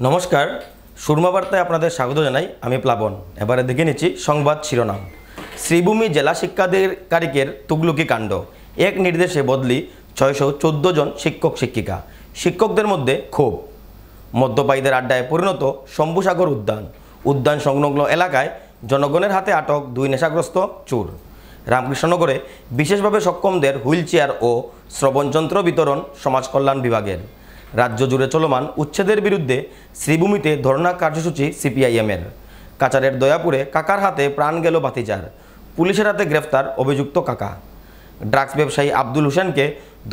নমস্কার, সুরমা বার্তায় আপনাদের স্বাগত জানাই। আমি প্লাবন। এবারে দেখে নিচ্ছি সংবাদ শিরোনাম। শ্রীভূমি জেলা শিক্ষাধিকারিকের তুগলুকি কাণ্ড, এক নির্দেশে বদলি 614 জন শিক্ষক শিক্ষিকা। শিক্ষকদের মধ্যে ক্ষোভ। মদ্যপায়ীদের আড্ডায় পরিণত শম্ভুসাগর উদ্যান সংলগ্ন এলাকায় জনগণের হাতে আটক 2 নেশাগ্রস্ত চোর। রামকৃষ্ণনগরে বিশেষভাবে সক্ষমদের হুইল চেয়ার ও শ্রবণযন্ত্র বিতরণ সমাজ কল্যাণ বিভাগের। রাজ্য জুড়ে চলমান উচ্ছেদের বিরুদ্ধে শ্রীভূমিতে ধর্ণা কার্যসূচি সিপিআইএমের। কাচারের দয়াপুরে কাকার হাতে প্রাণ গেল ভাতিজার, পুলিশের হাতে গ্রেফতার অভিযুক্ত কাকা। ড্রাগস ব্যবসায়ী আব্দুল হোসেনকে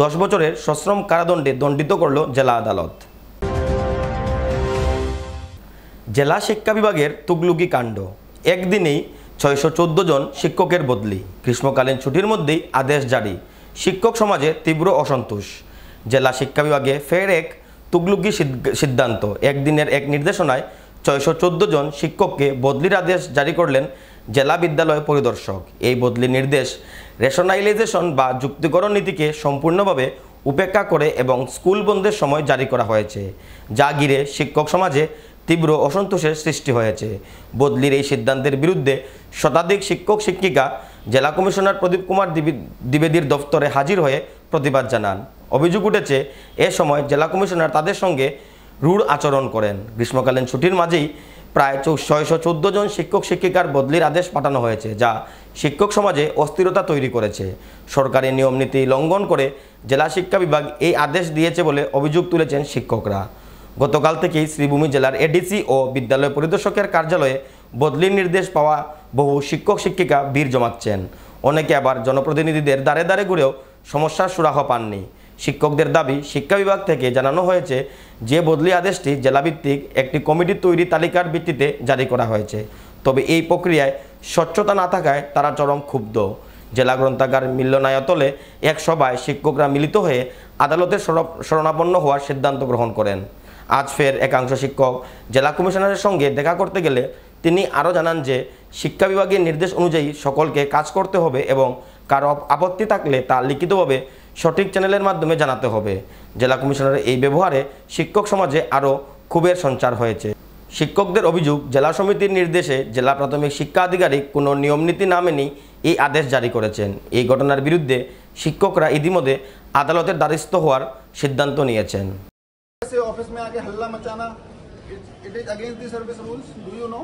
10 বছরের সশ্রম কারাদণ্ডে দণ্ডিত করল জেলা আদালত। জেলা শিক্ষা বিভাগের তুগলুকি কাণ্ড, একদিনেই 614 জন শিক্ষকের বদলি। গ্রীষ্মকালীন ছুটির মধ্যেই আদেশ জারি, শিক্ষক সমাজে তীব্র অসন্তোষ। জেলা শিক্ষা বিভাগে ফের এক তুগলুকি সিদ্ধান্ত। একদিনের এক নির্দেশনায় 614 জন শিক্ষককে বদলির আদেশ জারি করলেন জেলা বিদ্যালয় পরিদর্শক। এই বদলি নির্দেশ রেশনালাইজেশন বা যুক্তিকরণ নীতিকে সম্পূর্ণভাবে উপেক্ষা করে এবং স্কুল বন্ধের সময় জারি করা হয়েছে, যা ঘিরে শিক্ষক সমাজে তীব্র অসন্তোষের সৃষ্টি হয়েছে। বদলির এই সিদ্ধান্তের বিরুদ্ধে শতাধিক শিক্ষক শিক্ষিকা জেলা কমিশনার প্রদীপ কুমার দ্বিবেদীর দফতরে হাজির হয়ে প্রতিবাদ জানান। অভিযোগ উঠেছে, এ সময় জেলা কমিশনার তাদের সঙ্গে রূঢ় আচরণ করেন। গ্রীষ্মকালীন ছুটির মাঝেই প্রায় 614 জন শিক্ষক শিক্ষিকার বদলির আদেশ পাঠানো হয়েছে, যা শিক্ষক সমাজে অস্থিরতা তৈরি করেছে। সরকারি নিয়মনীতি লঙ্ঘন করে জেলা শিক্ষা বিভাগ এই আদেশ দিয়েছে বলে অভিযোগ তুলেছেন শিক্ষকরা। গতকাল থেকেই শ্রীভূমি জেলার এডিসি ও বিদ্যালয় পরিদর্শকের কার্যালয়ে বদলির নির্দেশ পাওয়া বহু শিক্ষক শিক্ষিকা ভিড় জমাচ্ছেন। অনেকে আবার জনপ্রতিনিধিদের দ্বারে দ্বারে ঘুরেও সমস্যার সুরাহা পাননি। শিক্ষকদের দাবি, শিক্ষা বিভাগ থেকে জানানো হয়েছে যে বদলি আদেশটি জেলাভিত্তিক একটি কমিটি তৈরি তালিকার ভিত্তিতে জারি করা হয়েছে, তবে এই প্রক্রিয়ায় স্বচ্ছতা না থাকায় তারা চরম ক্ষুব্ধ। জেলা গ্রন্থাগার মিলনায়তনে এক সভায় শিক্ষকরা মিলিত হয়ে আদালতের শরণাপন্ন হওয়ার সিদ্ধান্ত গ্রহণ করেন। আজ ফের একাংশ শিক্ষক জেলা কমিশনারের সঙ্গে দেখা করতে গেলে তিনি আরও জানান যে শিক্ষা বিভাগের নির্দেশ অনুযায়ী সকলকে কাজ করতে হবে এবং কারো আপত্তি থাকলে তা লিখিতভাবে সঠিক চ্যানেলের মাধ্যমে জানাতে হবে। জেলা কমিশনারের এই ব্যবহারে শিক্ষক সমাজে আরও ক্ষোভের সঞ্চার হয়েছে। শিক্ষকদের অভিযোগ, জেলা সমিতির নির্দেশে জেলা প্রাথমিক শিক্ষা আধিকারিক কোনো নিয়মনীতি না মেনেই এই আদেশ জারি করেছেন। এই ঘটনার বিরুদ্ধে শিক্ষকরা ইতিমধ্যে আদালতের দ্বারস্থ হওয়ার সিদ্ধান্ত নিয়েছেন। ऑफिस में आके हल्ला मचाना, it is against the service rules, do you know?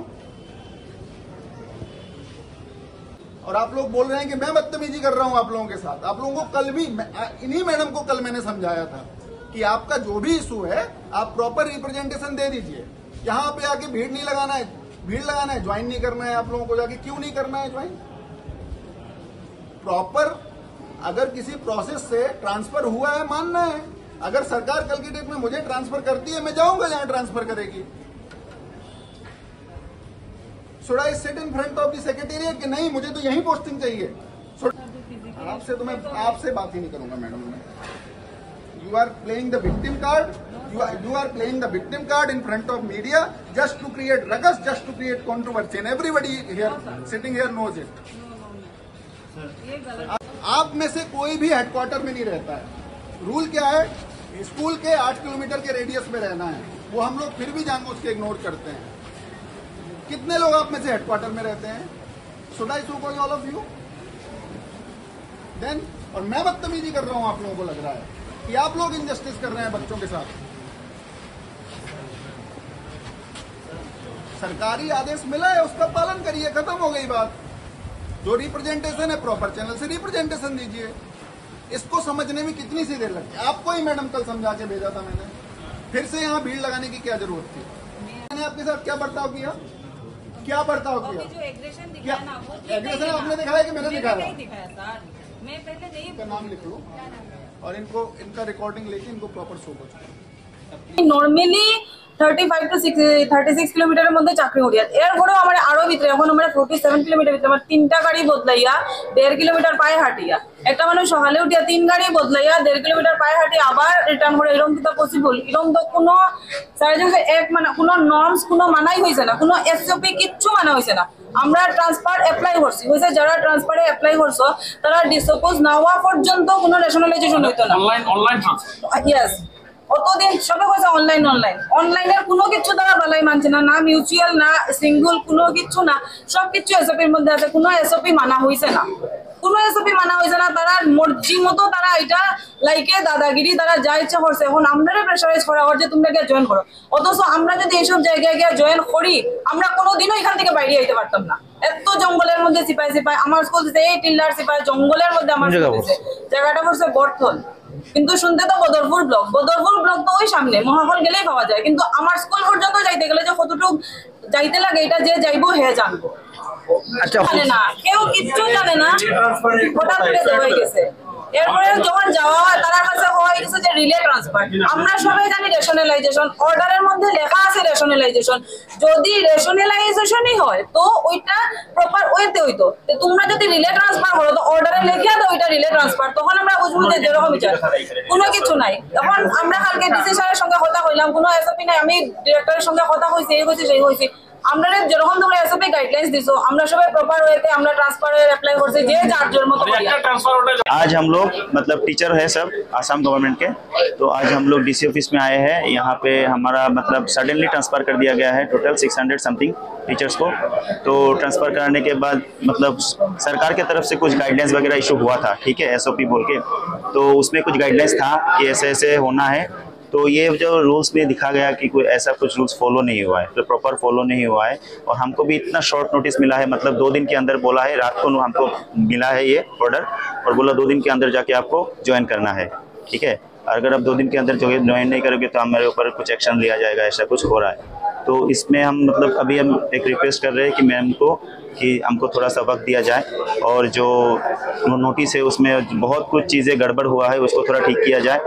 और आप लोग बोल रहे हैं कि मैं बदतमीजी कर रहा हूं आप लोगों के साथ। आप लोगों को कल भी, इन्हीं मैडम को कल मैंने समझाया था कि आपका जो भी इशू है आप प्रॉपर रिप्रेजेंटेशन दे दीजिए। यहां पे आके भीड़ नहीं लगाना है, भीड़ लगाना है, ज्वाइन नहीं करना है आप लोगों को। जाके क्यों नहीं करना है ज्वाइन? प्रॉपर अगर किसी प्रोसेस से ट्रांसफर हुआ है मानना है। अगर सरकार कल की डेट में मुझे ट्रांसफर करती है, मैं जाऊंगा जहां ट्रांसफर करेगी। Should I sit in front of the secretariat कि नहीं मुझे तो यही पोस्टिंग चाहिए? आपसे तो मैं आपसे बात ही नहीं करूंगा madam. You are playing the victim card, you are playing the victim card in front of media just to create ruckus, just to create controversy, and everybody here sitting here knows it. आप में से कोई भी headquarter में नहीं रहता है। Rule क्या है? स्कूल के 8 किलोमीटर के रेडियस में रहना है। वो हम लोग फिर भी जानबूझ के इग्नोर करते हैं। कितने लोग आप में से हेडक्वार्टर में रहते हैं? Should I so call all of you then? और मैं बदतमीजी कर रहा हूं, आप लोगों को लग रहा है कि आप लोग इनजस्टिस कर रहे हैं बच्चों के साथ। सरकारी आदेश मिला है, उसका पालन करिए, खत्म हो गई बात। जो रिप्रेजेंटेशन है प्रॉपर चैनल से रिप्रेजेंटेशन दीजिए। इसको समझने में कितनी सी देर लगती है? आपको ही मैडम कल समझा के भेजा था मैंने, फिर से यहाँ भीड़ लगाने की क्या जरूरत थी? मैंने आपके साथ क्या बर्ताव किया? क्या बर्ताव किया? जो एग्रेशन क्या एग्रेशन आपने दिखाया कि मैंने दिखाया? मैं पहले नहीं। इनका नाम लिख लो और इनको इनका रिकॉर्डिंग लेके इनको प्रॉपर शो करो। নর্মালি 35 to 36 কিলোমিটারের মধ্যে চাকরি করি। এরপরেও আমার আরো ভিতরে এখন আমরা 47 কিলোমিটার ভিতরে আমার 3টা গাড়ি বদলাইয়া 1.5 কিলোমিটার পায়ে হাঁটিয়া, একটা মানুষ সকালে উঠিয়া 3 গাড়ি বদলাইয়া 1.5 কিলোমিটার পায়ে হাঁটিয়া আবার রিটার্ন করে, এরকম কি পসিবল? এরকম তো কোনো এক মানে কোনো নর্মস কোনো মানাই হয়েছে না, কোনো এসওপি কিচ্ছু মানা হয়েছে না। আমরা ট্রান্সফার অ্যাপ্লাই করছি, হয়েছে যারা ট্রান্সফারে অ্যাপ্লাই করছো তারা ডিসপোজ না হওয়া পর্যন্ত কোনো রেশনালাইজেশন হইতো না। অনলাইন ট্রান্সফার, ইয়েস অতদিন সবে কইছে অনলাইনের কোনো কিছু তারা বালাই মানছে না, না মিউচুয়াল না সিঙ্গল কোনো কিছু না, সবকিছু এসওপির মধ্যে আছে, কোনো এসওপি মানা হয়েছে না, কোনো এসওপি মানা হয়েছে না। তারা মর্জি মতো তারা এটা লাইকে দাদাগিরি, তারা যা ইচ্ছা করছে। এখন আমরা প্রেশারাইজ করা হচ্ছে তোমরা গিয়ে জয়েন করো, অথচ আমরা যদি এইসব জায়গায় গিয়ে জয়েন করি আমরা কোনোদিনও এখান থেকে বাইরে যেতে পারতাম না। এত জঙ্গলের মধ্যে সিপাই আমার স্কুল দিচ্ছে, এই টিল্লার সিপাই জঙ্গলের মধ্যে আমার স্কুল দিচ্ছে। জায়গাটা পড়ছে বর্থল, কিন্তু শুনতে তো বদরপুর ব্লক তো ওই সামনে মহাফল গেলেই পাওয়া যায়, কিন্তু আমার স্কুল পর্যন্ত যাইতে গেলে যে কতটুকু যাইতে লাগে এটা যে যাইবো হে জানবো। জানে না, কেউ কিচ্ছু জানে না, হঠাৎ করে হয়ে গেছে। এরপরে যখন যাওয়া হয় তার কাছে হয়ে গেছে যে রিলে ট্রান্সফার। আমরা সবাই জানি রেশনালাইজেশন, অর্ডারের মধ্যে লেখা আছে রেশনালাইজেশন, যদি রেশনালাইজেশনই হয় তো ওইটা প্রপার ওয়েতে হইতো। তোমরা যদি রিলে ট্রান্সফার করো তো অর্ডারে লিখিয়া দাও ওইটা রিলে ট্রান্সফার, তখন আমরা বুঝবো যে যেরকম বিচার কোনো কিছু নাই। তখন আমরা কালকে ডিসি স্যারের সঙ্গে কথা কইলাম, কোনো এসওপি নাই, আমি ডিরেক্টরের সঙ্গে কথা কইছি, এই হয়েছে সেই হয়েছে। আমরা যেরকম তোমরা এসওপি গাইডলাইন্স দিছো আমরা সবাই প্রপার ওয়েতে আমরা ট্রান্সফারের অ্যাপ্লাই করছি, যে যার জন্য মতো করিয়া। आज हम लोग मतलब टीचर है सब आसाम गवर्नमेंट के, तो आज हम लोग डीसी ऑफिस में आए हैं। यहाँ पे हमारा मतलब सडनली ट्रांसफ़र कर दिया गया है टोटल 600 समथिंग टीचर्स को। तो ट्रांसफ़र कराने के बाद मतलब सरकार के तरफ से कुछ गाइडलाइंस वगैरह इशू हुआ था, ठीक है, एसओपी बोल के, तो उसमें कुछ गाइडलाइंस था कि ऐसे ऐसे होना है। तो ये जो रूल्स में दिखा गया कि कोई ऐसा कुछ रूल्स फॉलो नहीं हुआ है, तो प्रॉपर फॉलो नहीं हुआ है। और हमको भी इतना शॉर्ट नोटिस मिला है, मतलब 2 दिन के अंदर बोला है, रात को हमको मिला है ये ऑर्डर, और बोला 2 दिन के अंदर जाके आपको ज्वाइन करना है, ठीक है। अगर आप 2 दिन के अंदर ज्वाइन नहीं करोगे तो हमारे ऊपर कुछ एक्शन लिया जाएगा, ऐसा कुछ हो रहा है। तो इसमें हम मतलब अभी हम एक रिक्वेस्ट कर रहे हैं कि मैम को कि हमको थोड़ा सा वक्त दिया जाए, और जो नोटिस है उसमें बहुत कुछ चीज़ें गड़बड़ हुआ है उसको थोड़ा ठीक किया जाए,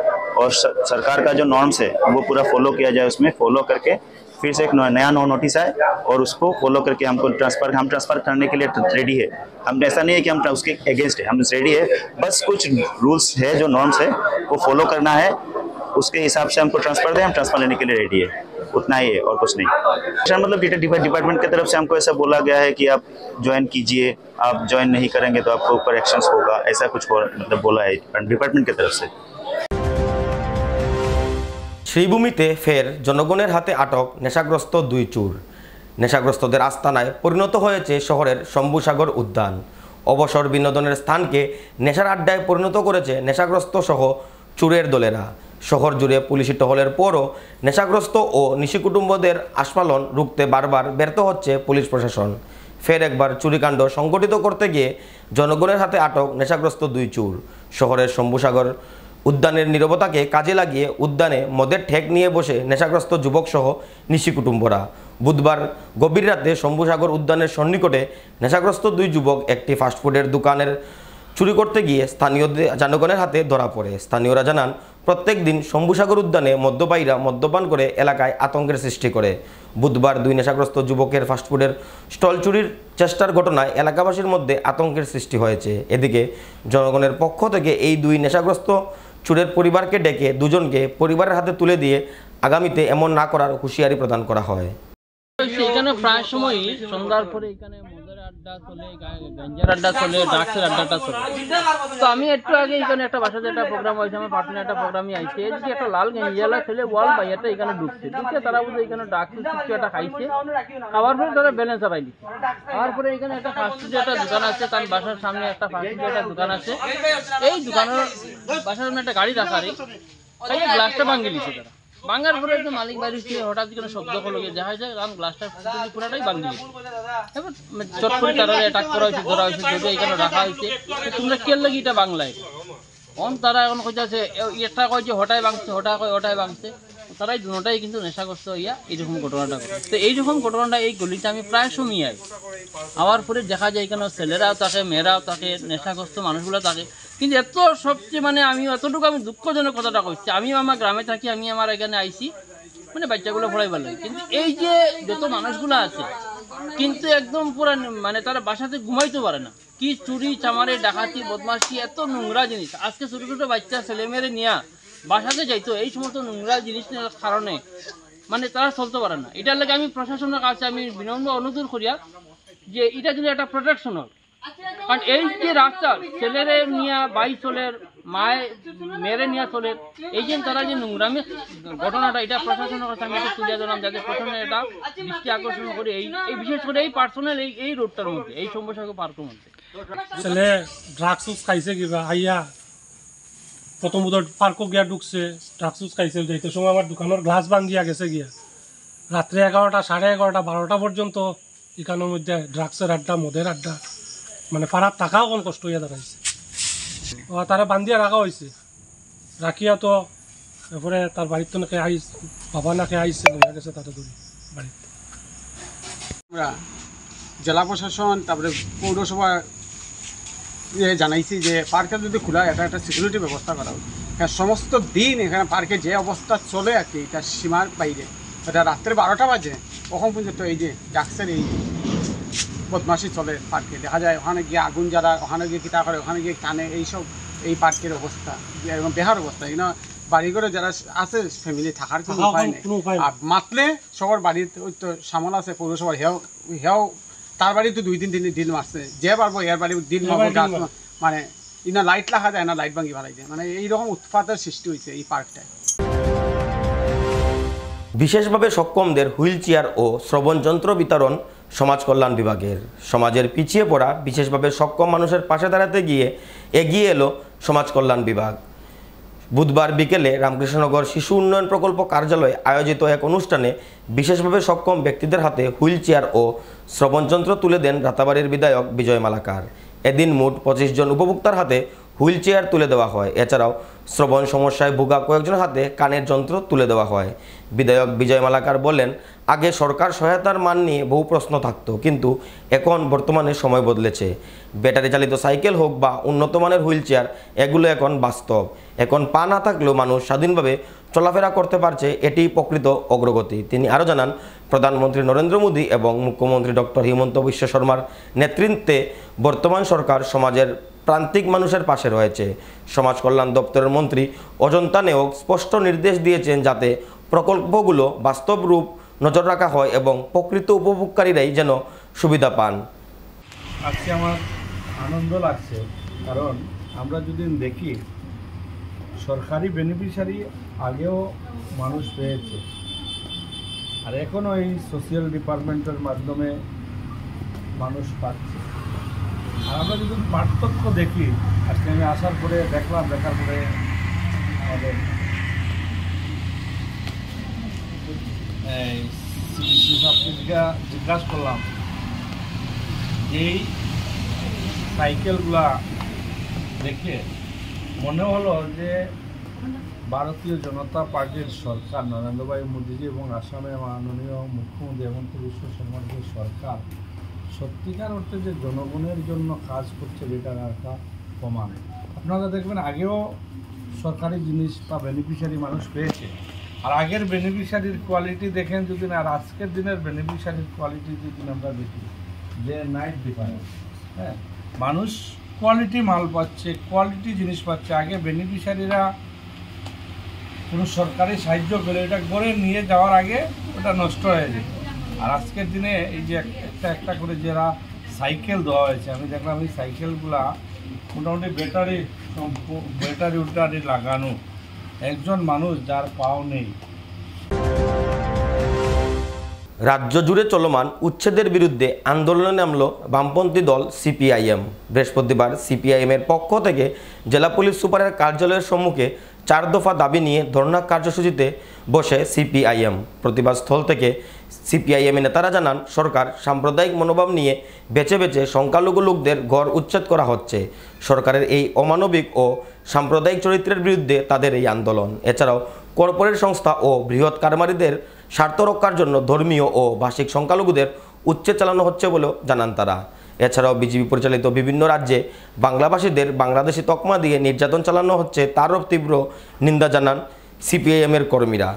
और सरकार का जो नॉर्म्स है वो पूरा फॉलो किया जाए, उसमें फॉलो करके फिर से एक नया नोटिस आए और उसको फॉलो करके हमको हम ट्रांसफ़र करने के लिए रेडी है। हम ऐसा नहीं है कि हम उसके अगेंस्ट है, हम रेडी है, बस कुछ रूल्स है जो नॉर्म्स है वो फॉलो करना है, उसके हिसाब से हमको ट्रांसफ़र दें, हम ट्रांसफ़र लेने के लिए रेडी है, उतना ही है और कुछ नहीं। मतलब डिपार्टमेंट की तरफ से हमको ऐसा बोला गया है कि आप ज्वाइन कीजिए, आप ज्वाइन नहीं करेंगे तो आपको ऊपर एक्शंस होगा, ऐसा कुछ मतलब बोला है डिपार्टमेंट की तरफ से। শ্রীভূমিতে ফের জনগণের হাতে আটক নেশাগ্রস্ত 2 চোর। নেশাগ্রস্তদের আস্তানায় পরিণত হয়েছে শহরের শম্ভুসাগর উদ্যান। অবসর বিনোদনের স্থানকে নেশার আড্ডায় পরিণত করেছে নেশাগ্রস্ত সহ চোরের দলেরা। শহর জুড়ে পুলিশি টহলের পরও নেশাগ্রস্ত ও নিশি কুটুম্বদের আস্ফালন রুখতে বারবার ব্যর্থ হচ্ছে পুলিশ প্রশাসন। ফের একবার চুরিকাণ্ড সংগঠিত করতে গিয়ে জনগণের হাতে আটক নেশাগ্রস্ত 2 চোর। শহরের শম্ভুসাগর উদ্যানের নীরবতাকে কাজে লাগিয়ে উদ্যানে মদের ঠেক নিয়ে বসে নেশাগ্রস্ত যুবক সহ নিশি কুটুম্বরা। বুধবার গভীর রাতে শম্ভুসাগর উদ্যানের সন্নিকটে নেশাগ্রস্ত 2 যুবক একটি ফাস্টফুডের দোকানের চুরি করতে গিয়ে স্থানীয় জনগণের হাতে ধরা পড়ে। স্থানীয়রা জানান, প্রত্যেক দিন শম্ভুসাগর উদ্যানে মদ্যপায়ীরা মদ্যপান করে এলাকায় আতঙ্কের সৃষ্টি করে। বুধবার 2 নেশাগ্রস্ত যুবকের ফাস্টফুডের স্টল চুরির চেষ্টার ঘটনায় এলাকাবাসীর মধ্যে আতঙ্কের সৃষ্টি হয়েছে। এদিকে জনগণের পক্ষ থেকে এই 2 নেশাগ্রস্ত চোরের পরিবারকে ডেকে দুজনকে পরিবারের হাতে তুলে দিয়ে আগামীতে এমন না করার হুঁশিয়ারি প্রদান করা হয়। এখানে প্রায় সময় সন্ধ্যার পরে এখানে মদের আড্ডা চলে, গাঞ্জার আড্ডা চলে, ড্রাগসের আড্ডাটা চলে। তো আমি একটু আগে এখানে একটা বাসাতে একটা প্রোগ্রাম হয়েছে, আমার পার্টনার একটা প্রোগ্রামে আইছে, এদিকে একটা লাল গেঞ্জিওয়ালা ছেলে ওয়াল বাইয়াটা এখানে ঢুকছে, তারা বুঝে এখানে ড্রাগসের কিছু একটা খাইছে, খাওয়ার পরে তারা ব্যালেন্স হারাই দিচ্ছে। খাওয়ার পরে এখানে একটা ফাস্টফুডের একটা দোকান আছে, তার বাসার সামনে একটা ফাস্টফুডের একটা দোকান আছে, এই দোকানের বাসার সামনে একটা গাড়ি রাখারে গ্লাসটা ভাঙিয়ে দিচ্ছে তারা। ভাঙার পরে একদম মালিক বাড়ি হঠাৎ কোনো শব্দ হলো দেখা যায়, কারণ গ্লাসটা পুরাটাই ভাঙিয়ে দিচ্ছে। এবার চট করে তারা অ্যাটাক করা হয়েছে, ধরা হয়েছে, যদি এখানে রাখা হয়েছে, তোমরা কে লাগি এটা বাংলায় তারা এখন কইছে এটা কয় যে হঠাৎ ভাঙছে, হঠাৎ কয় ওটাই ভাঙছে, তারাই দুটাই কিন্তু নেশাগ্রস্ত হইয়া এইরকম ঘটনাটা করে। তো এইরকম ঘটনাটা এই গলিতে আমি প্রায় সময় আই, আবার পরে দেখা যায় এখানে ছেলেরাও থাকে, মেয়েরাও থাকে, নেশাগ্রস্ত মানুষগুলো থাকে। কিন্তু এত সবচেয়ে মানে আমি এতটুকু আমি দুঃখজনক কথাটা কইছি, আমি আমার গ্রামে থাকি, আমি আমার এখানে আইছি মানে বাচ্চাগুলো পড়াই ভালো, কিন্তু এই যে যত মানুষগুলো আছে কিন্তু একদম পুরা মানে তারা বাসাতে ঘুমাইতে পারে না। কি চুরি চামারে ডাকাতি বদমাশি, এত নোংরা জিনিস। আজকে ছোটো ছোটো বাচ্চা ছেলেমেয়েরে নিয়ে বাসাতে যাইতো, এই সমস্ত নোংরা জিনিসের কারণে মানে তারা চলতে পারে না। এটার লাগে আমি প্রশাসনের কাছে আমি বিনম্র অনুরোধ করিয়া যে এটা যদি একটা প্রোটেকশন হোক, কারণ এই যে রাস্তা ছেলেরে নিয়ে বাইক চলের মায় মেরে নিয়ে চলে এই যে তারা যে নোংরামি ঘটনাটা এটা প্রশাসনের কাছে আমি এটা তুলে ধরলাম যাতে প্রশাসনের এটা দৃষ্টি আকর্ষণ করে এই বিশেষ করে এই পার্সোনাল এই রোডটার মধ্যে এই সমস্যাকে পার্কের মধ্যে ছেলে ড্রাগস খাইছে কিবা আইয়া প্রথমত পার্কও গিয়া ঢুকছে ড্রাগস খাইছে যাইতে সময় আমার দোকানের গ্লাস ভাঙিয়া গেছে গিয়া রাত্রে 11টা 11:30 12টা পর্যন্ত এখানের মধ্যে ড্রাগসের আড্ডা মদের আড্ডা মানে পাড়ার টাকাও কোন কষ্ট হইয়া দাঁড়াইছে তারা বান্ধিয়া রাখা হয়েছে রাখিয়া তো এরপরে তার বাড়িতে নাকি বাবা নাকি আইসে লইয়া গেছে তারা ধরে বাড়িতে। আমরা জেলা প্রশাসন তারপরে পৌরসভা জানাইছি যে পার্কে যদি খোলা একটা সিকিউরিটি ব্যবস্থা করা হবে। সমস্ত দিন এখানে পার্কে যে অবস্থা চলে আর কি এটা সীমার বাইরে, এটা রাত্রে 12টা বাজে কখন পর্যন্ত এই যে ড্রাগসের এই বদমাশি চলে পার্কে। দেখা যায় ওখানে গিয়ে আগুন জ্বালা, ওখানে গিয়ে কিতা করে, ওখানে গিয়ে টানে, এইসব এই পার্কের অবস্থা এবং বেহার অবস্থা। এই বাড়ি ঘরে যারা আছে ফ্যামিলি থাকার কোনো উপায় নেই। আর মাতলে সবার বাড়িতে ওই তো সামল আছে পৌরসভার, হেও তার বাড়ি তো 2-3 দিন মারছে, যে পারবো এর বাড়ি দিন মানে ইনা লাইট রাখা যায় না, লাইট ভাঙি ফেলাই যায়, মানে এইরকম উৎপাতের সৃষ্টি হয়েছে এই পার্কটায়। বিশেষভাবে সক্ষমদের হুইল চেয়ার ও শ্রবণ যন্ত্র বিতরণ সমাজ কল্যাণ বিভাগের। সমাজের পিছিয়ে পড়া বিশেষভাবে সক্ষম মানুষের পাশে দাঁড়াতে গিয়ে এগিয়ে এলো সমাজ কল্যাণ বিভাগ। বুধবার বিকেলে রামকৃষ্ণনগর শিশু উন্নয়ন প্রকল্প কার্যালয়ে আয়োজিত এক অনুষ্ঠানে বিশেষভাবে সক্ষম ব্যক্তিদের হাতে হুইল চেয়ার ও শ্রবণযন্ত্র তুলে দেন রাতাবাড়ির বিধায়ক বিজয় মালাকার। এদিন মোট 25 জন উপভোক্তার হাতে হুইল চেয়ার তুলে দেওয়া হয়। এছাড়াও শ্রবণ সমস্যায় ভোগা কয়েকজন হাতে কানের যন্ত্র তুলে দেওয়া হয়। বিধায়ক বিজয় মালাকার বলেন, আগে সরকার সহায়তার মান নিয়ে বহু প্রশ্ন থাকতো, কিন্তু এখন বর্তমানে সময় বদলেছে। ব্যাটারি চালিত সাইকেল হোক বা উন্নত মানের হুইল চেয়ার, এগুলো এখন বাস্তব। এখন পা না থাকলেও মানুষ স্বাধীনভাবে চলাফেরা করতে পারছে, এটি প্রকৃত অগ্রগতি। তিনি আরও জানান, প্রধানমন্ত্রী নরেন্দ্র মোদী এবং মুখ্যমন্ত্রী ডক্টর হিমন্ত বিশ্ব শর্মার নেতৃত্বে বর্তমান সরকার সমাজের প্রান্তিক মানুষের পাশে রয়েছে। সমাজ কল্যাণ দপ্তরের মন্ত্রী অজন্তা নেওগ স্পষ্ট নির্দেশ দিয়েছেন যাতে প্রকল্পগুলো বাস্তব রূপ নজর রাখা হয় এবং প্রকৃত উপভোগকারীরাই যেন সুবিধা পান। আজকে আমার আনন্দ লাগছে, কারণ আমরা যদি দেখি সরকারি বেনিফিশিয়ারি আগেও মানুষ পেয়েছে, আর এখনও এই সোশিয়াল ডিপার্টমেন্টের মাধ্যমে মানুষ পাচ্ছে। আর আমরা যদি পার্থক্য দেখি, আজকে আমি আসার পরে দেখার পরে আমাদের জিজ্ঞাসা করলাম এই সাইকেলগুলা দেখে মনে হলো যে ভারতীয় জনতা পার্টির সরকার, নরেন্দ্র ভাই মোদীজি এবং আসামের মাননীয় মুখ্যমন্ত্রী হেমন্ত বিশ্ব শর্মার যে সরকার সত্যিকার অর্থে যে জনগণের জন্য কাজ করছে, এটার একটা প্রমাণ। আপনারা দেখবেন আগেও সরকারি জিনিস বা বেনিফিশিয়ারি মানুষ পেয়েছে, আর আগের বেনিফিশিয়ারির কোয়ালিটি দেখেন যদি না, আর আজকের দিনের বেনিফিশিয়ারির কোয়ালিটি যদি আমরা দেখি, যে নাইট ডিফারেন্স। হ্যাঁ, মানুষ কোয়ালিটি মাল পাচ্ছে, কোয়ালিটি জিনিস পাচ্ছে। আগে বেনিফিশিয়ারিরা কোনো সরকারি সাহায্য করে এটা করে নিয়ে যাওয়ার আগে ওটা নষ্ট হয়ে যেত, আর আজকের দিনে এই যে একটা করে যারা সাইকেল দেওয়া হয়েছে, আমি দেখলাম এই সাইকেলগুলা মোটামুটি ব্যাটারি লাগানো, একজন মানুষ যার পাও নেই। রাজ্য জুড়ে চলমান উচ্ছেদের বিরুদ্ধে আন্দোলনে নামল বামপন্থী দল সিপিআইএম। বৃহস্পতিবার সিপিআইএমের পক্ষ থেকে জেলা পুলিশ সুপারের কার্যালয়ের সম্মুখে 4 দফা দাবি নিয়ে ধর্ণা কার্যসূচিতে বসে সিপিআইএম। প্রতিবাদস্থল থেকে সিপিআইএমের নেতারা জানান, সরকার সাম্প্রদায়িক মনোভাব নিয়ে বেছে বেছে সংখ্যালঘু লোকদের ঘর উচ্ছেদ করা হচ্ছে। সরকারের এই অমানবিক ও সাম্প্রদায়িক চরিত্রের বিরুদ্ধে তাদের এই আন্দোলন। এছাড়াও কর্পোরেট সংস্থা ও বৃহৎ কারমারিদের স্বার্থ রক্ষার জন্য ধর্মীয় ও ভাষিক সংখ্যালঘুদের উচ্ছেদ চালানো হচ্ছে বলেও জানান তারা। এছাড়াও বিজেপি পরিচালিত বিভিন্ন রাজ্যে বাংলাভাষীদের বাংলাদেশি তকমা দিয়ে নির্যাতন চালানো হচ্ছে, তারও তীব্র নিন্দা জানান সিপিআইএমের কর্মীরা।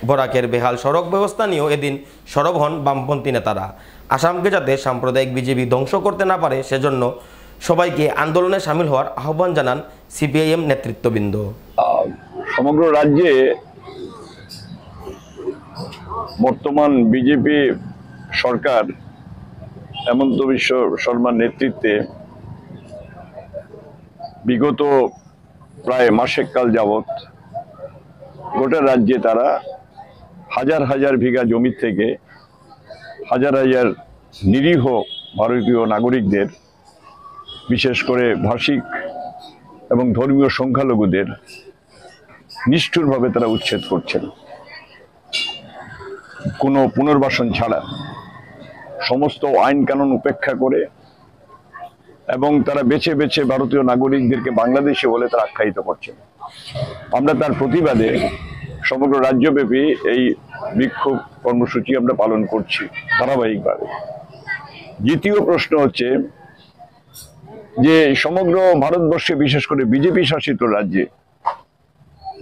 বরাকের বেহাল সড়ক ব্যবস্থা নিয়েও এদিন সরব হন বামপন্থী নেতারা। আসামকে যাতে সাম্প্রদায়িক বিজেপি ধ্বংস করতে না পারে সেজন্য সবাইকে আন্দোলনে সামিল হওয়ার আহ্বান জানান সিপিআইএম নেতৃত্ববৃন্দ। সমগ্র রাজ্যে বর্তমান বিজেপি সরকার হেমন্ত বিশ্ব শর্মার নেতৃত্বে বিগত প্রায় মাসেককাল যাবৎ গোটা রাজ্যে তারা হাজার হাজার বিঘা জমি থেকে হাজার হাজার নিরীহ ভারতীয় নাগরিকদের, বিশেষ করে ভাষিক এবং ধর্মীয় সংখ্যালঘুদের নিষ্ঠুরভাবে তারা উচ্ছেদ করছেন, কোনো পুনর্বাসন ছাড়া, সমস্ত আইন কানুন উপেক্ষা করে, এবং তারা বেছে বেছে ভারতীয় নাগরিকদেরকে বাংলাদেশে বলে তারা আখ্যায়িত করছেন। আমরা তার প্রতিবাদে সমগ্র রাজ্যব্যাপী এই বিক্ষোভ কর্মসূচি আমরা পালন করছি ধারাবাহিকভাবে। দ্বিতীয় প্রশ্ন হচ্ছে যে সমগ্র ভারতবর্ষে, বিশেষ করে বিজেপি শাসিত রাজ্যে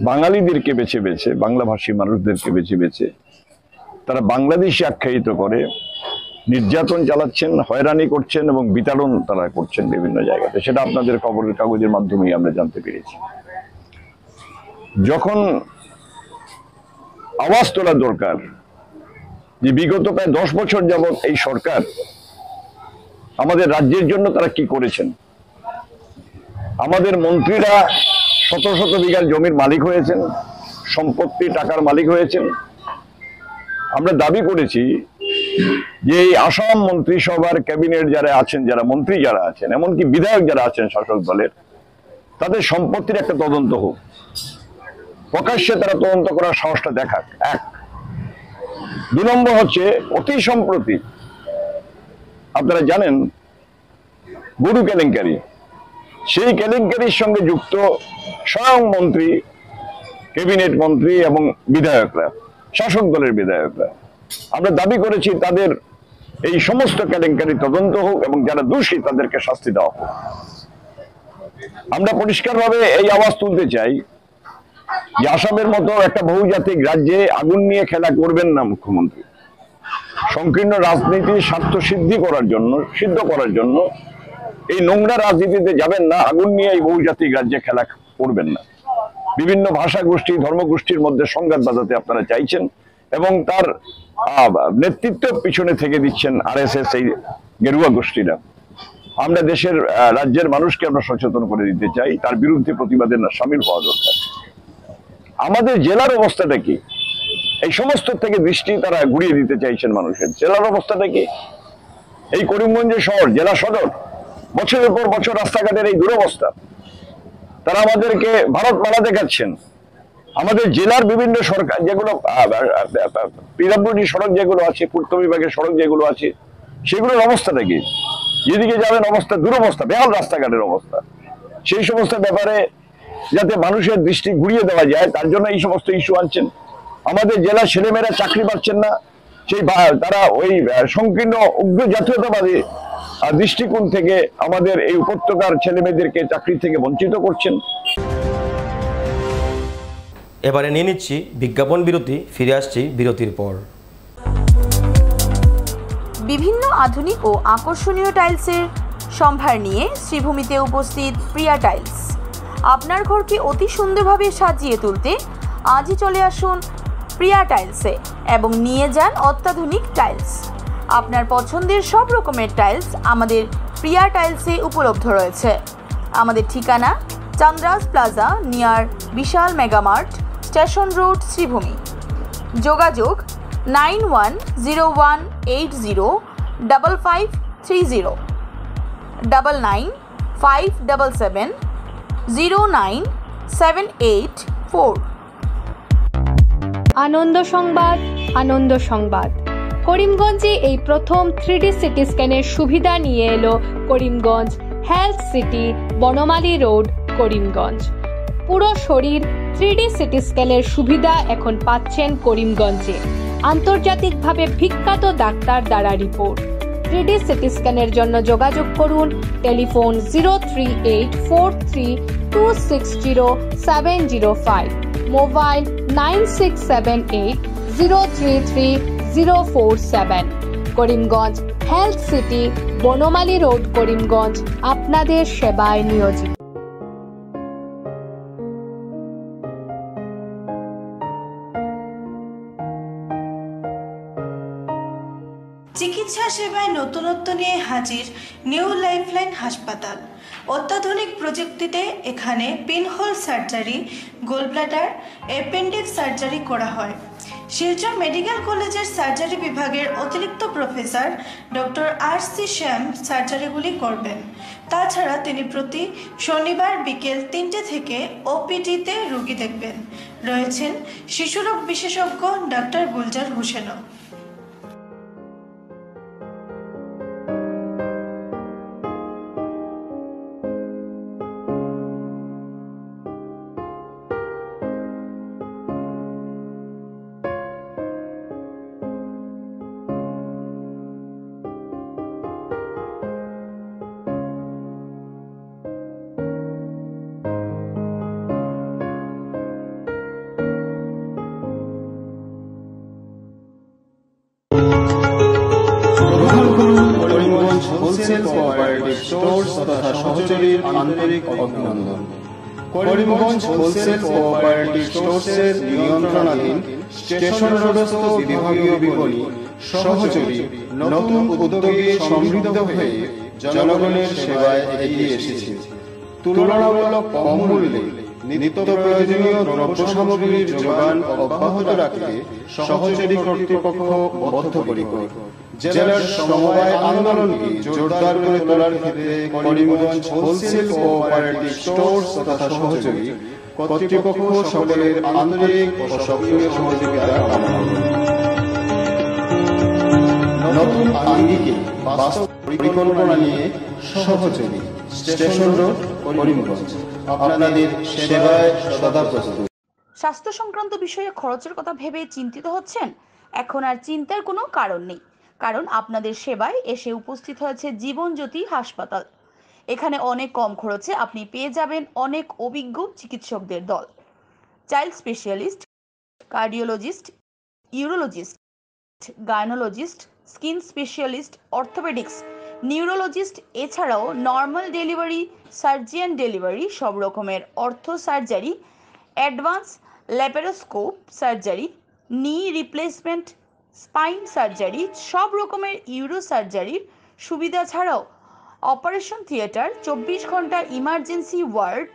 বাঙালিদেরকে বেছে বেছে, বাংলাভাষী মানুষদেরকে বেছে বেছে তারা বাংলাদেশি আখ্যায়িত করে নির্যাতন চালাচ্ছেন, হয়রানি করছেন এবং বিতাড়ন তারা করছেন বিভিন্ন জায়গাতে। সেটা আপনাদের খবরের কাগজের মাধ্যমেই আমরা জানতে পেরেছি। যখন আওয়াজ তোলা দরকার যে বিগত প্রায় 10 বছর যাবৎ এই সরকার আমাদের রাজ্যের জন্য তারা কি করেছেন, আমাদের মন্ত্রীরা শত শত বিঘার জমির মালিক হয়েছেন, সম্পত্তি টাকার মালিক হয়েছেন। আমরা দাবি করেছি যে এই আসাম মন্ত্রিসভার ক্যাবিনেট যারা আছেন, যারা মন্ত্রী যারা আছেন, এমনকি বিধায়ক যারা আছেন শাসক দলের, তাদের সম্পত্তির একটা তদন্ত হোক, প্রকাশ্যে তারা তদন্ত করার সাহসটা দেখাক। এক। 2 নম্বর হচ্ছে অতি সম্প্রতি আপনারা জানেন গরু কেলেঙ্কারি, সেই কেলেঙ্কারির সঙ্গে যুক্ত স্বয়ং মন্ত্রী, ক্যাবিনেট মন্ত্রী এবং বিধায়করা, শাসক দলের বিধায়করা। আমরা দাবি করেছি তাদের এই সমস্ত কেলেঙ্কারি তদন্ত হোক এবং যারা দোষী তাদেরকে শাস্তি দেওয়া হোক। আমরা পরিষ্কারভাবে এই আওয়াজ তুলতে চাই যে আসামের মতো একটা বহুজাতিক রাজ্যে আগুন নিয়ে খেলা করবেন না মুখ্যমন্ত্রী। সংকীর্ণ রাজনীতি স্বার্থ সিদ্ধ করার জন্য এই নোংরা রাজনীতিতে যাবেন না, আগুন নিয়ে এই বহুজাতিক রাজ্যে খেলা করবেন না। বিভিন্ন ভাষা গোষ্ঠী, ধর্মগোষ্ঠীর মধ্যে সংঘাত বাঁধাতে আপনারা চাইছেন এবং তার নেতৃত্ব পিছনে থেকে দিচ্ছেন RSS, এই গেরুয়া গোষ্ঠীরা। আমরা দেশের রাজ্যের মানুষকে আমরা সচেতন করে দিতে চাই, তার বিরুদ্ধে প্রতিবাদে সামিল হওয়া দরকার। আমাদের জেলার অবস্থাটা কি, এই সমস্ত থেকে দৃষ্টি তারা ঘুরিয়ে দিতে চাইছেন মানুষের। জেলার অবস্থাটা কি, এই করিমগঞ্জের শহর, জেলা সদর, বছরের পর বছর রাস্তাঘাটের এই দুরবস্থা, তারা আমাদেরকে ভারতমালা দেখাচ্ছেন। আমাদের জেলার বিভিন্ন সরকার যেগুলো PWD সড়ক যেগুলো আছে, পূর্ত বিভাগের সড়ক যেগুলো আছে, সেগুলোর অবস্থাটা কি? যেদিকে যাবেন অবস্থা দুরবস্থা, বেহাল রাস্তাঘাটের অবস্থা। সেই সমস্ত ব্যাপারে যাতে মানুষের দৃষ্টি ঘুরিয়ে দেওয়া যায়, তার জন্য এই সমস্ত ইস্যু আনছেন। আমাদের জেলার ছেলেমেয়েরা চাকরি পাচ্ছেন না, সেই তারা ওই সংকীর্ণ উগ্র জাতীয়তাবাদী দৃষ্টিকোণ থেকে আমাদের এই উপত্যকার ছেলেমেয়েদেরকে চাকরি থেকে বঞ্চিত করছেন। এবারে নিয়ে নিচ্ছি বিজ্ঞাপন বিরতি, ফিরে আসছি বিরতির পর। বিভিন্ন আধুনিক ও আকর্ষণীয় টাইলসের সম্ভার নিয়ে শ্রীভূমিতে উপস্থিত প্রিয়া টাইলস। আপনার ঘরকে অতি সুন্দরভাবে সাজিয়ে তুলতে আজই চলে আসুন প্রিয়া টাইলসে এবং নিয়ে যান অত্যাধুনিক টাইলস। আপনার পছন্দের সব রকমের টাইলস আমাদের প্রিয়া টাইলসে উপলব্ধ রয়েছে। আমাদের ঠিকানা চান্দ্রাস প্লাজা নিয়ার বিশাল মেগামার্ট, স্টেশন রোড, শ্রীভূমি। যোগাযোগ 9101805530 9957709784। আনন্দ সংবাদ, আনন্দ সংবাদ। করিমগঞ্জে এই প্রথম 3D সিটি স্ক্যানের সুবিধা নিয়ে এলো Karimganj health city, Banamali road, Karimganj. পুরো শরীর 3D সিটি স্ক্যানের সুবিধা এখন পাচ্ছেন করিমগঞ্জে। আন্তর্জাতিকভাবে বিখ্যাত ডাক্তার দ্বারা রিপোর্ট। 3D সিটি স্ক্যানের জন্য যোগাযোগ করুন telephone 038432600705, mobile 9678033047। Karimganj health city, Banamali road, Karimganj আপনাদের সেবায় নিয়োজিত। চিকিৎসা চিকিৎসা সেবায় নতুনত্ব নিয়ে হাজির নিউ লাইফলাইন হাসপাতাল। অত্যাধুনিক প্রযুক্তিতে এখানে pinhole surgery, gallbladder, appendix surgery করা হয়। শিলচর মেডিকেল কলেজের সার্জারি বিভাগের অতিরিক্ত প্রফেসর ডক্টর RC শ্যাম সার্জারিগুলি করবেন। তাছাড়া তিনি প্রতি শনিবার বিকেল 3টে থেকে OPD-তে রোগী দেখবেন। রয়েছেন শিশুরোগ বিশেষজ্ঞ ডাক্তার গুলজার হোসেনও। হোলসেল কোঅপারেটিভ স্টোর্স তথা সহযোগীর আন্তরিক অভিনন্দন। করিমগঞ্জ হোলসেল কোঅপারেটিভ স্টোর্সের নিয়ন্ত্রণাধীন স্টেশন রোডস্থ বিভাগীয় বিপণী সহযোগী নতুন উদ্যোগে সমৃদ্ধ হয়ে জনগণের সেবায় এগিয়ে এসেছে। তুলনামূলক কম মূল্যে নিত্য প্রয়োজনীয় দ্রব্য সামগ্রীর যোগান অব্যাহত রাখতে সহযোগী কর্তৃপক্ষ বদ্ধপরিকর। জেলার সমবায় আন্দোলনকে জোরদার করে তোলার ক্ষেত্রে করিমগঞ্জ হোলসেল কোঅপারেটিভ স্টোর্স তথা সহযোগী কর্তৃপক্ষ সকলের আন্তরিক ও সক্রিয় সহযোগিতা কামনা করে। নতুন আঙ্গিকে বাস্তব পরিকল্পনা নিয়ে সহযোগী স্টেশন রোড করিমগঞ্জ আপনাদের সেবায় সদা প্রস্তুত। স্বাস্থ্য সংক্রান্ত বিষয়ে খরচের কথা ভেবে চিন্তিত হচ্ছেন? এখন আর চিন্তার কোনো কারণ নেই, কারণ আপনাদের সেবায় এসে উপস্থিত হয়েছে জীবনজ্যোতি হাসপাতাল। এখানে অনেক কম খরচে আপনি পেয়ে যাবেন অনেক অভিজ্ঞ চিকিৎসকদের দল। Child specialist, cardiologist, urologist, gynaecologist, skin specialist, orthopaedics, neurologist, এছাড়াও নর্মাল ডেলিভারি, সার্জিয়ান ডেলিভারি, সব রকমের ortho surgery, advance laparoscope surgery, knee replacement, spine surgery, সব রকমের ইউরো সার্জারির সুবিধা ছাড়াও অপারেশন থিয়েটার, 24 ঘন্টা emergency ward,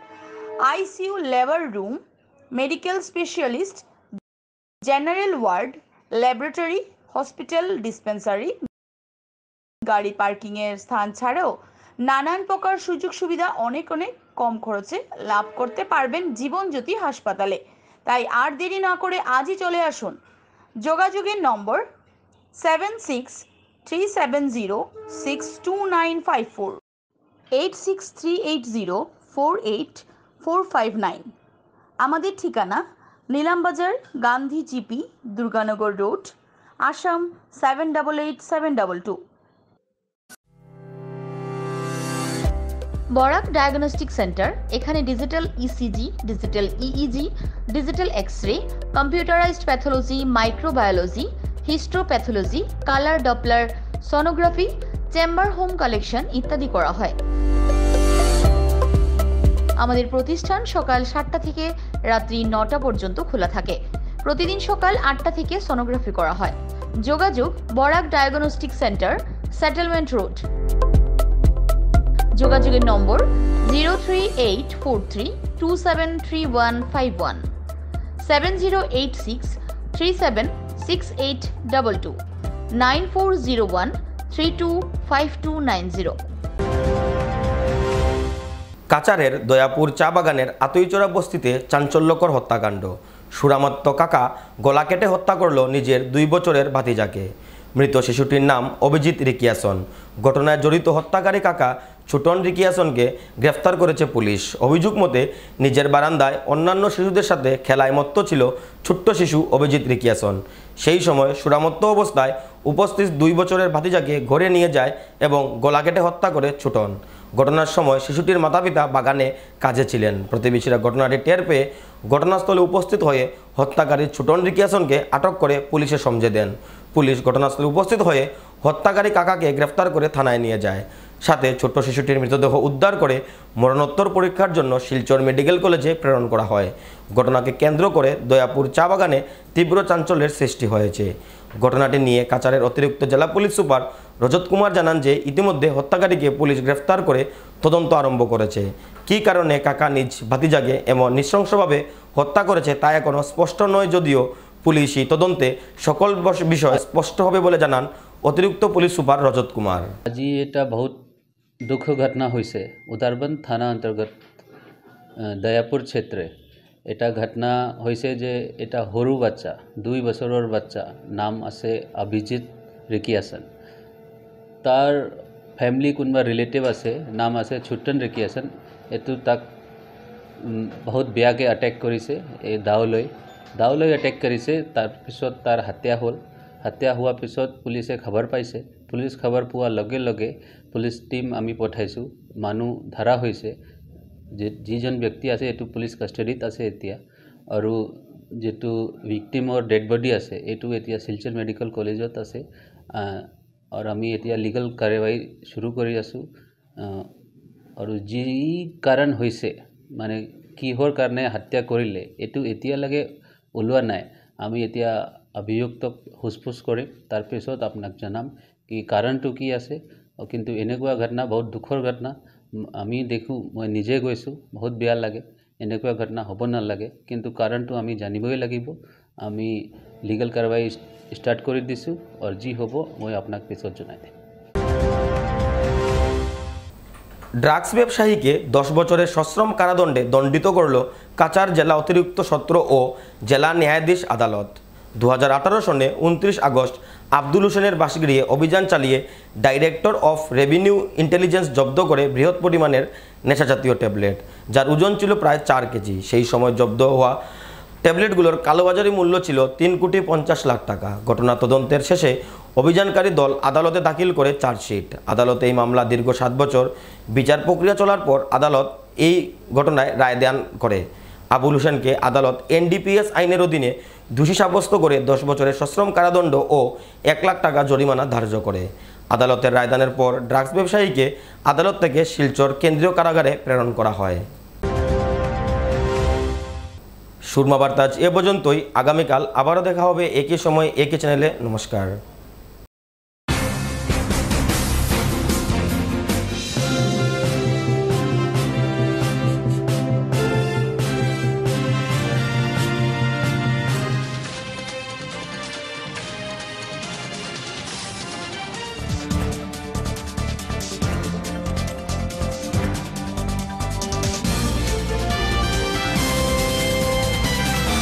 ICU labour room, medical specialist, general ward, laboratory, hospital dispensary, গাড়ি পার্কিংয়ের স্থান ছাড়াও নানান প্রকার সুযোগ সুবিধা অনেক কম খরচে লাভ করতে পারবেন জীবনজ্যোতি হাসপাতালে। তাই আর দেরি না করে আজই চলে আসুন। যোগাযোগের নম্বর 7637062954, 8638048459। আমাদের ঠিকানা Nilambazar, Gandhi GP, Durganagar road, Assam 788722। Barak diagnostic centre. এখানে digital ECG, digital EEG, digital x-ray, computerised pathology, microbiology, histopathology, colour doppler sonography, chamber home collection ইত্যাদি করা হয়। আমাদের প্রতিষ্ঠান সকাল 7টা থেকে রাত্রি 9টা পর্যন্ত খোলা থাকে। প্রতিদিন সকাল 8টা থেকে সোনোগ্রাফি করা হয়। যোগাযোগ Barak diagnostic centre, settlement road. যোগাযোগের নম্বর 03843273151, 7086376822, 9401325290। কাচারের দয়াপুর চা বাগানের আতইচড়া বস্তিতে চাঞ্চল্যকর হত্যাকাণ্ড। সুরামাত্য কাকা গলা কেটে হত্যা করল নিজের 2 বছরের ভাতিজাকে। মৃত শিশুটির নাম অভিজিৎ রিকিয়াসন। ঘটনায় জড়িত হত্যাকারী কাকা ছোটন রিকিয়াসনকে গ্রেফতার করেছে পুলিশ। অভিযোগ মতে নিজের বারান্দায় অন্যান্য শিশুদের সাথে খেলায় মত্ত ছিল ছোট্ট শিশু অভিজিৎ রিকিয়াসন। সেই সময় সুরামত্ত অবস্থায় উপস্থিত 2 বছরের ভাতিজাকে ঘরে নিয়ে যায় এবং গলা কেটে হত্যা করে ছোটন। ঘটনার সময় শিশুটির মাতাপিতা বাগানে কাজে ছিলেন। প্রতিবেশীরা ঘটনাটি টের পেয়ে ঘটনাস্থলে উপস্থিত হয়ে হত্যাকারী ছোটন রিকিয়াসনকে আটক করে পুলিশে সমঝে দেন। পুলিশ ঘটনাস্থলে উপস্থিত হয়ে হত্যাকারী কাকাকে গ্রেফতার করে থানায় নিয়ে যায়। সাথে ছোট্ট শিশুটির মৃতদেহ উদ্ধার করে মরণোত্তর পরীক্ষার জন্য শিলচর মেডিকেল কলেজে প্রেরণ করা হয়। ঘটনাকে কেন্দ্র করে দয়াপুর চা বাগানে তীব্র চাঞ্চল্যের সৃষ্টি হয়েছে। ঘটনাটি নিয়ে কাছাড়ের অতিরিক্ত জেলা পুলিশ সুপার রজত কুমার জানান যে ইতিমধ্যে হত্যাকারীকে পুলিশ গ্রেফতার করে তদন্ত আরম্ভ করেছে। কী কারণে কাকা নিজ ভাতিজাকে এমন নৃশংসভাবে হত্যা করেছে তা এখনও স্পষ্ট নয়, যদিও পুলিশি তদন্তে সকল বিষয় স্পষ্ট হবে বলে জানান অতিরিক্ত পুলিশ সুপার রজত কুমার। আজি এটা বহুত দুঃখ ঘটনা হয়েছে উদারবন থানা অন্তর্গত দয়াপুর ক্ষেত্রে। এটা ঘটনা হয়েছে যে এটা সৰু বাচ্চা 2 বছৰৰ বাচ্চা, নাম আছে অভিজিৎ ৰিকিয়াসন। তার ফ্যামিলি কোনোবা রিলেটিভ আছে, নাম আছে ছুটন ৰিকিয়াসন। এটো তাক বহুত বেয়াকৈ অ্যাটেক কৰিছে, এই দাওলৈ অ্যাটেক কৰিছে। তাৰপিছত তাৰ হত্যা হ'ল। হত্যা হোৱাৰ পিছত পুলিচে খবৰ পাইছে। পুলিচ খবৰ পোৱাৰ লগে লগে পুলিচ টিম আমি পঠাইছোঁ, মানুহ ধৰা হৈছে। যিজন ব্যক্তি আছে এইটো পুলিচ কাষ্টডিত আছে এতিয়া, আৰু যেটো ভিক্টিমৰ ডেড বডি আছে এইটো এতিয়া শিলচৰ মেডিকেল কলেজত আছে। আৰু আমি এতিয়া লিগেল কাৰ্যবাহী শুরু কৰি আছোঁ। আৰু যি কাৰণ হৈছে মানে কিহৰ কাৰণে হত্যা কৰিলে এইটো এতিয়ালৈকে ওলোৱা নাই। আমি এতিয়া অভিযুক্তক সোধপোছ কৰিম, তাৰপিছত আপোনাক জনাম কি কাৰণটো কি আছে। কিন্তু এনেকুৱা ঘটনা বহুত দুখৰ ঘটনা আমি দেখোঁ, মই নিজে গৈছোঁ, বহুত বেয়া লাগে। এনেকুৱা ঘটনা হ'ব নালাগে, কিন্তু কাৰণটো আমি জানিবই লাগিব। আমি লিগেল কাৰ্যবাহী স্টাৰ্ট কৰি দিছোঁ, আৰু যি হ'ব মই আপোনাক পিছত জনাই দিম। ড্রাগস ব্যবসায়ীকে 10 বছরের সশ্রম কারাদণ্ডে দণ্ডিত করল কাছাড় জেলা অতিরিক্ত সত্র ও জেলা ন্যায়াধীশ আদালত। 2018 সনে 29 আগস্ট আব্দুল হোসেনের বাসগৃহে অভিযান চালিয়ে ডাইরেক্টর অফ রেভিনিউ ইন্টেলিজেন্স জব্দ করে বৃহৎ পরিমাণের নেশাজাতীয় ট্যাবলেট, যার ওজন ছিল প্রায় 4 কেজি। সেই সময় জব্দ হওয়া ট্যাবলেটগুলোর কালোবাজারি মূল্য ছিল 3,50,00,000 টাকা। ঘটনা তদন্তের শেষে অভিযানকারী দল আদালতে দাখিল করে চার্জশিট। আদালতে এই মামলা দীর্ঘ 7 বছর বিচার প্রক্রিয়া চলার পর আদালত এই ঘটনায় রায় দান করে। আবুল হোসেনকে আদালত এনডিপিএস আইনের অধীনে দোষী সাব্যস্ত করে 10 বছরের সশ্রম কারাদণ্ড ও 1 লাখ টাকা জরিমানা ধার্য করে। আদালতের রায়দানের পর ড্রাগস ব্যবসায়ীকে আদালত থেকে শিলচর কেন্দ্রীয় কারাগারে প্রেরণ করা হয়। সুরমা বার্তা এ পর্যন্তই। আগামীকাল আবারও দেখা হবে একই সময় একই চ্যানেলে। নমস্কার।